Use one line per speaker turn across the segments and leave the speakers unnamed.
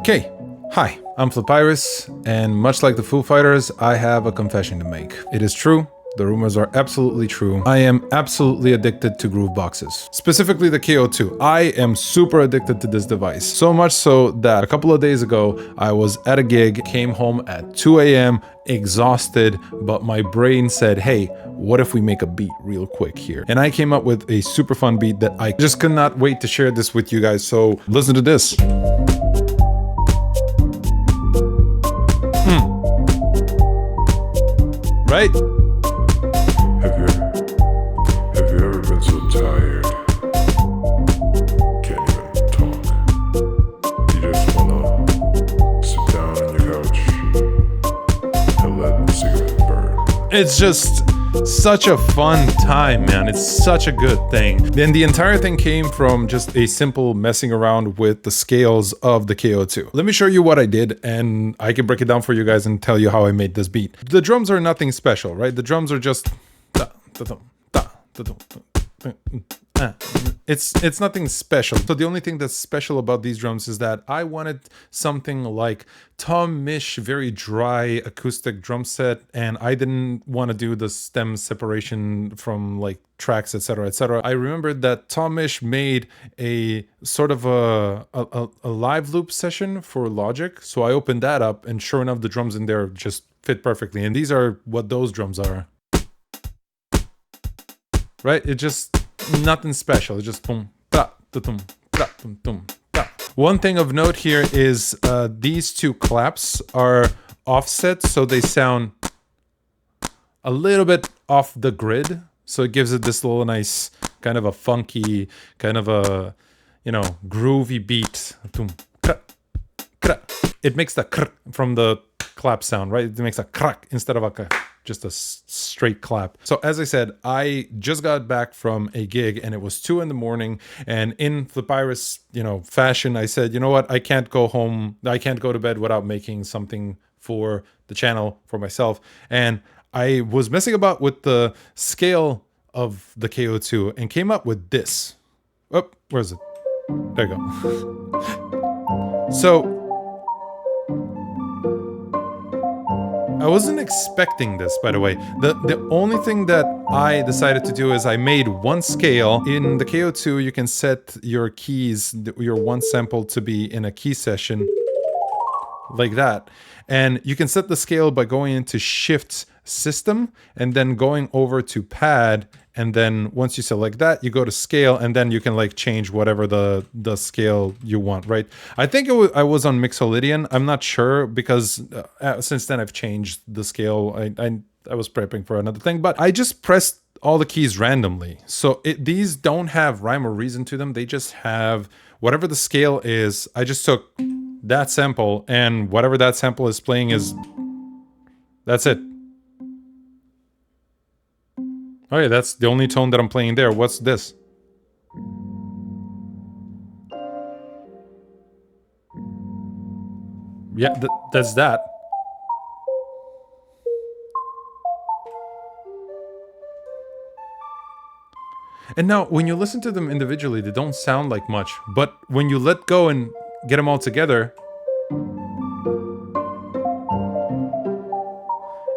Okay, hi, I'm Flipirus, and much like the Foo Fighters, I have a confession to make. It is true. The rumors are absolutely true. I am absolutely addicted to groove boxes, specifically the KO2. I am super addicted to this device, so much so that a couple of days ago, I was at a gig, came home at 2 a.m., exhausted, but my brain said, hey, what if we make a beat real quick here? And I came up with a super fun beat that I just could not wait to share this with you guys, so listen to this. Right?
Have you ever been so tired? Can't even talk. You just wanna sit down on your couch and let the cigarette burn.
It's just such a fun time, man. It's such a good thing. Then the entire thing came from just a simple messing around with the scales of the KO2. Let me show you what I did, and I can break it down for you guys and tell you how I made this beat. The drums are nothing special, right? The drums are just it's nothing special. So the only thing that's special about these drums is that I wanted something like Tom Misch, very dry acoustic drum set, and I didn't want to do the stem separation from like tracks, etc., etc. I remembered that Tom Misch made a sort of a live loop session for Logic, so I opened that up, and sure enough, the drums in there just fit perfectly. And these are what those drums are. Right? It just nothing special. It's just boom, da, da, dum, da, dum, dum, da. One thing of note here is these two claps are offset, so they sound a little bit off the grid. So it gives it this little nice kind of a funky, kind of a, you know, groovy beat. It makes the kr from the clap sound, right? It makes a crack instead of a just a straight clap. So as I said, I just got back from a gig and it was 2 a.m. and in Flipirus, fashion, I said, you know what? I can't go home. I can't go to bed without making something for the channel, for myself. And I was messing about with the scale of the KO2 and came up with this. Oh, where is it? There you go. So I wasn't expecting this, by the way. The only thing that I decided to do is I made one scale. In the KO2, you can set your keys, your one sample to be in a key session like that. And you can set the scale by going into Shift System and then going over to Pad. And then once you select that, you go to scale, and then you can like change whatever the scale you want, right? I think I was on Mixolydian. I'm not sure because since then I've changed the scale. I was prepping for another thing, but I just pressed all the keys randomly. So these don't have rhyme or reason to them. They just have whatever the scale is. I just took that sample, and whatever that sample is playing that's it. Oh yeah, that's the only tone that I'm playing there. What's this? Yeah, that's that. And now, when you listen to them individually, they don't sound like much. But when you let go and get them all together,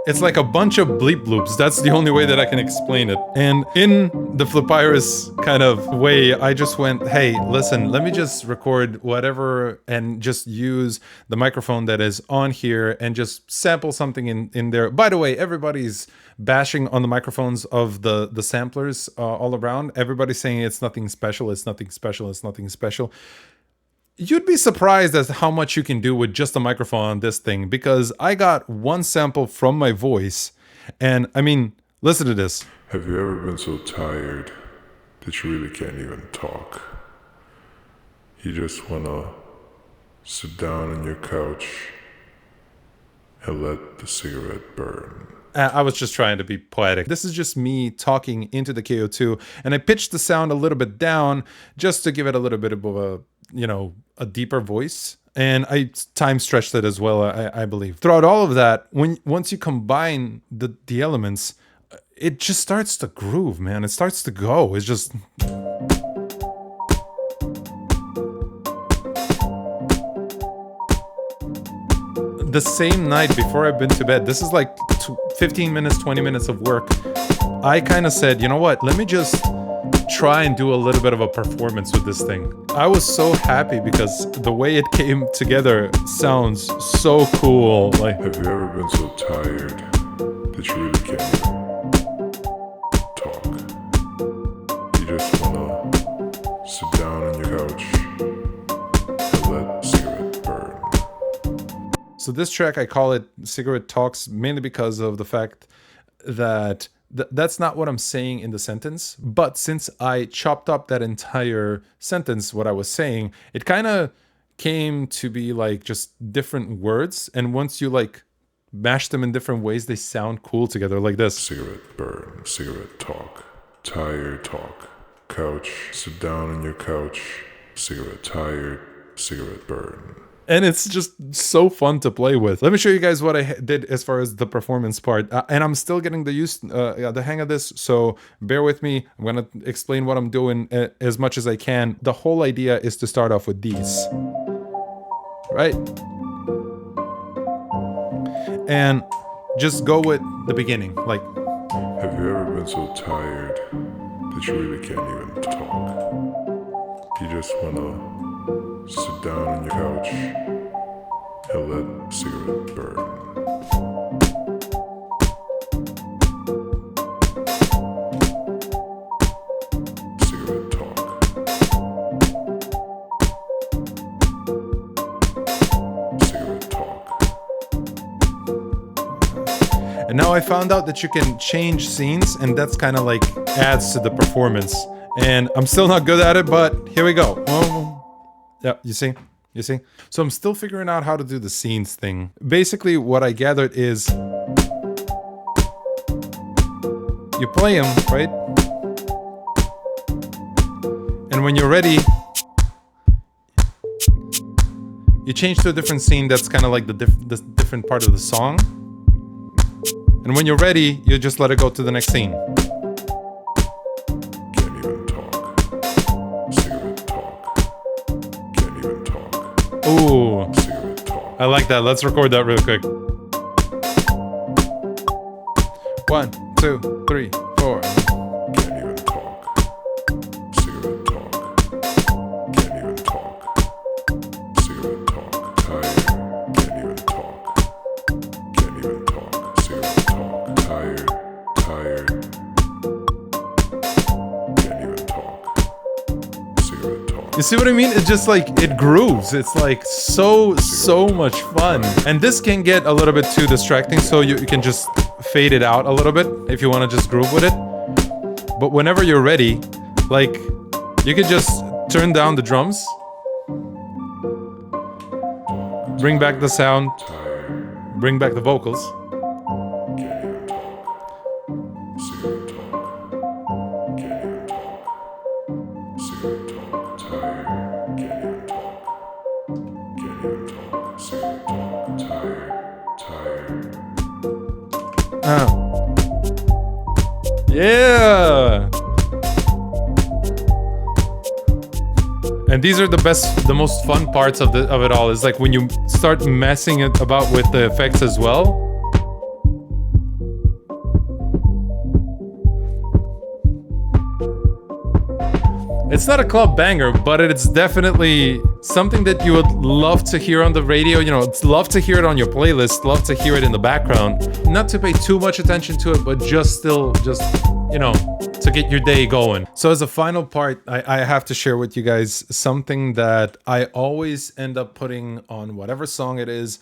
it's like a bunch of bleep loops. That's the only way that I can explain it. And in the Flipirus kind of way, I just went, hey, listen, let me just record whatever and just use the microphone that is on here and just sample something in there. By the way, everybody's bashing on the microphones of the samplers all around. Everybody's saying it's nothing special, it's nothing special, it's nothing special. You'd be surprised as to how much you can do with just a microphone on this thing, because I got one sample from my voice, and I mean, listen to this.
Have you ever been so tired that you really can't even talk? You just wanna sit down on your couch and let the cigarette burn.
I was just trying to be poetic. This is just me talking into the KO2, and I pitched the sound a little bit down just to give it a little bit of a deeper voice. And I time stretched it as well, I believe. Throughout all of that, once you combine the elements, it just starts to groove, man. It starts to go. It's just... the same night before I've been to bed, this is like 15 minutes, 20 minutes of work, I kind of said, you know what, let me just try and do a little bit of a performance with this thing. I was so happy because the way it came together sounds so cool. Like,
have you ever been so tired that you really can't even talk? You just wanna sit down on your couch and let cigarette burn.
So this track, I call it Cigarette Talks, mainly because of the fact that that's not what I'm saying in the sentence. But since I chopped up that entire sentence, what I was saying, it kind of came to be like just different words. And once you like mash them in different ways, they sound cool together, like this.
Cigarette burn, cigarette talk, tired talk, couch, sit down on your couch, cigarette tired, cigarette burn.
And it's just so fun to play with. Let me show you guys what I did as far as the performance part. And I'm still getting the hang of this, so bear with me. I'm gonna explain what I'm doing as much as I can. The whole idea is to start off with these, right? And just go with the beginning, like.
Have you ever been so tired that you really can't even talk? You just wanna sit down on your couch and let cigarette burn. Cigarette talk. Cigarette talk.
And now I found out that you can change scenes, and that's kind of like adds to the performance. And I'm still not good at it, but here we go. Yeah, you see? So I'm still figuring out how to do the scenes thing. Basically, what I gathered is you play them, right? And when you're ready, you change to a different scene that's kind of like the different part of the song. And when you're ready, you just let it go to the next scene. Ooh, I like that. Let's record that real quick. 1, 2, 3, 4.
Can't even talk. Cigarette talk. Can't even talk. Cigarette talk. Tired. Can't even talk. Can't even talk. Cigarette talk. Tired. Can't even talk. Cigarette talk.
You see what I mean? It just like, it grooves. It's like so much fun. And this can get a little bit too distracting, so you can just fade it out a little bit if you want to just groove with it. But whenever you're ready, like, you can just turn down the drums, bring back the sound, bring back the vocals. Yeah. And these are the most fun parts of it all. Is like when you start messing it about with the effects as well. It's not a club banger, but it's definitely something that you would love to hear on the radio. You know, love to hear it on your playlist, love to hear it in the background. Not to pay too much attention to it, but just, you know, to get your day going. So as a final part, I have to share with you guys something that I always end up putting on whatever song it is,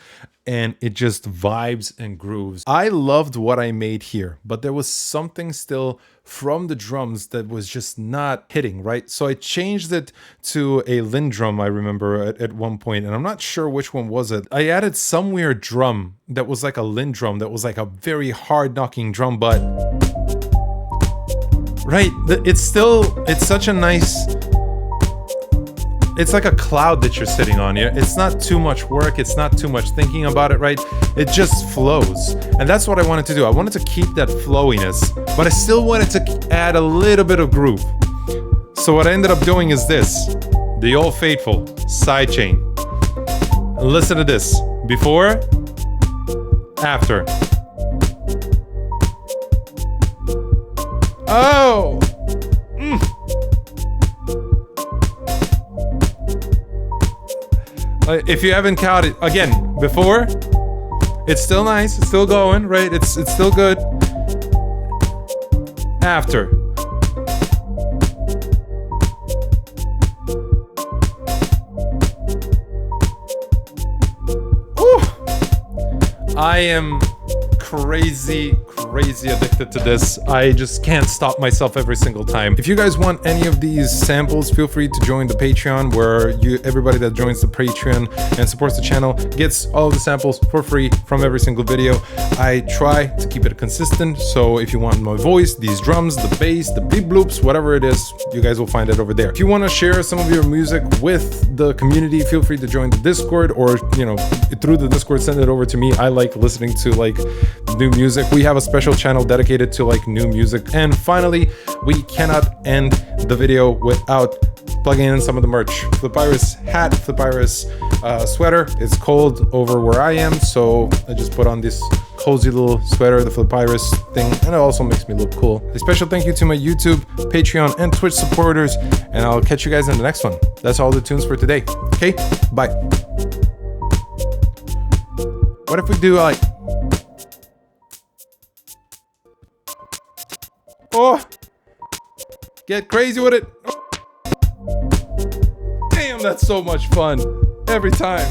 and it just vibes and grooves. I loved what I made here, but there was something still from the drums that was just not hitting, right? So I changed it to a Linn drum, I remember at one point, and I'm not sure which one was it. I added some weird drum that was like a Linn drum, that was like a very hard knocking drum, but right, it's such a nice, it's like a cloud that you're sitting on. It's not too much work, it's not too much thinking about it, right? It just flows. And that's what I wanted to do. I wanted to keep that flowiness, but I still wanted to add a little bit of groove. So what I ended up doing is this, the old faithful sidechain. Listen to this. Before, After. Oh! If you haven't caught it, again, before, it's still nice, it's still going, right? It's still good. After. Ooh. I am crazy addicted to this. I just can't stop myself every single time. If you guys want any of these samples, feel free to join the Patreon, where everybody that joins the Patreon and supports the channel gets all of the samples for free from every single video. I try to keep it consistent, so if you want my voice, these drums, the bass, the beat bloops, whatever it is, you guys will find it over there. If you want to share some of your music with the community, feel free to join the Discord, or through the Discord, send it over to me. I like listening to like new music. We have a special channel dedicated to like new music. And finally, we cannot end the video without plugging in some of the merch. Flipirus hat, Flipirus sweater. It's cold over where I am, so I just put on this cozy little sweater, the Flipirus thing, and it also makes me look cool. A special thank you to my YouTube, Patreon, and Twitch supporters, and I'll catch you guys in the next one. That's all the tunes for today. Okay, bye. What if we do like... Oh! Get crazy with it! Damn, that's so much fun. Every time.